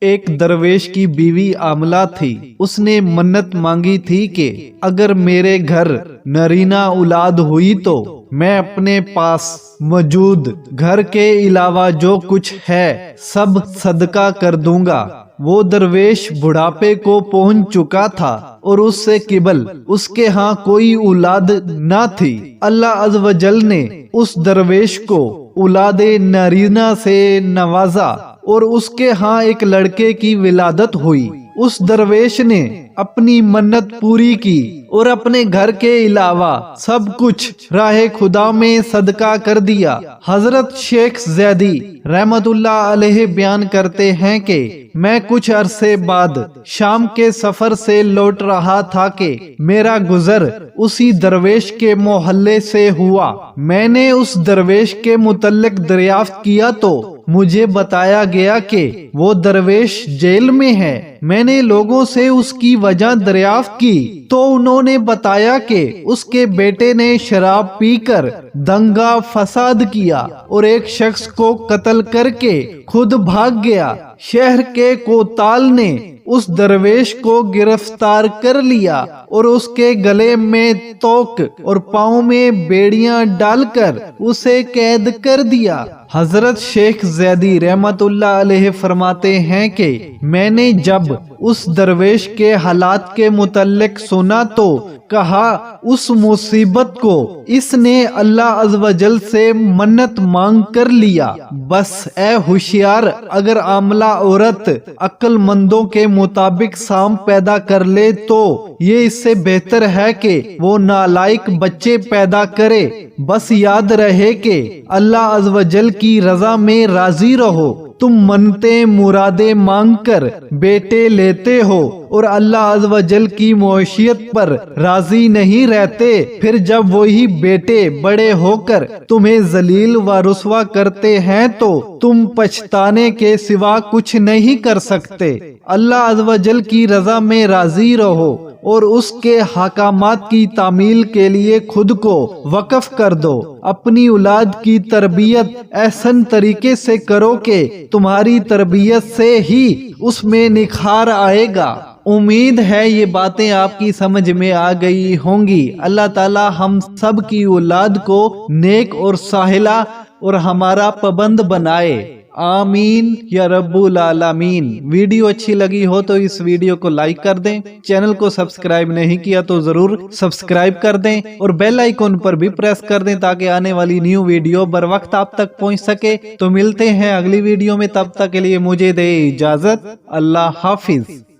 ایک درویش کی بیوی عاملہ تھی۔ اس نے منت مانگی تھی کہ اگر میرے گھر نرینہ اولاد ہوئی تو میں اپنے پاس موجود گھر کے علاوہ جو کچھ ہے سب صدقہ کر دوں گا۔ وہ درویش بڑھاپے کو پہنچ چکا تھا اور اس سے قبل اس کے ہاں کوئی اولاد نہ تھی۔ اللہ عز و جل نے اس درویش کو اولاد نرینہ سے نوازا اور اس کے ہاں ایک لڑکے کی ولادت ہوئی۔ اس درویش نے اپنی منت پوری کی اور اپنے گھر کے علاوہ سب کچھ راہ خدا میں صدقہ کر دیا۔ حضرت شیخ زیدی رحمت اللہ علیہ بیان کرتے ہیں کہ میں کچھ عرصے بعد شام کے سفر سے لوٹ رہا تھا کہ میرا گزر اسی درویش کے محلے سے ہوا۔ میں نے اس درویش کے متعلق دریافت کیا تو مجھے بتایا گیا کہ وہ درویش جیل میں ہے۔ میں نے لوگوں سے اس کی وجہ دریافت کی تو انہوں نے بتایا کہ اس کے بیٹے نے شراب پی کر دنگا فساد کیا اور ایک شخص کو قتل کر کے خود بھاگ گیا۔ شہر کے کوتال نے اس درویش کو گرفتار کر لیا اور اس کے گلے میں توق اور پاؤں میں بیڑیاں ڈال کر اسے قید کر دیا۔ حضرت شیخ زیدی رحمت اللہ علیہ فرماتے ہیں کہ میں نے جب اس درویش کے حالات کے متعلق سنا تو کہا اس مصیبت کو اس نے اللہ عز و جل سے منت مانگ کر لیا۔ بس اے ہوشیار، اگر عاملہ عورت عقل مندوں کے مطابق سام پیدا کر لے تو یہ اس سے بہتر ہے کہ وہ نالائق بچے پیدا کرے۔ بس یاد رہے کہ اللہ عز و جل کی رضا میں راضی رہو۔ تم منتیں مرادیں مانگ کر بیٹے لیتے ہو اور اللہ عز و جل کی معیشت پر راضی نہیں رہتے، پھر جب وہی بیٹے بڑے ہو کر تمہیں ذلیل و رسوا کرتے ہیں تو تم پچھتانے کے سوا کچھ نہیں کر سکتے۔ اللہ عز و جل کی رضا میں راضی رہو اور اس کے حکامات کی تعمیل کے لیے خود کو وقف کر دو۔ اپنی اولاد کی تربیت احسن طریقے سے کرو کہ تمہاری تربیت سے ہی اس میں نکھار آئے گا۔ امید ہے یہ باتیں آپ کی سمجھ میں آ گئی ہوں گی۔ اللہ تعالی ہم سب کی اولاد کو نیک اور صالحہ اور ہمارا پابند بنائے، آمین یا رب العالمین۔ ویڈیو اچھی لگی ہو تو اس ویڈیو کو لائک کر دیں، چینل کو سبسکرائب نہیں کیا تو ضرور سبسکرائب کر دیں اور بیل آئیکن پر بھی پریس کر دیں تاکہ آنے والی نیو ویڈیو بر وقت آپ تک پہنچ سکے۔ تو ملتے ہیں اگلی ویڈیو میں، تب تک کے لیے مجھے دے اجازت، اللہ حافظ۔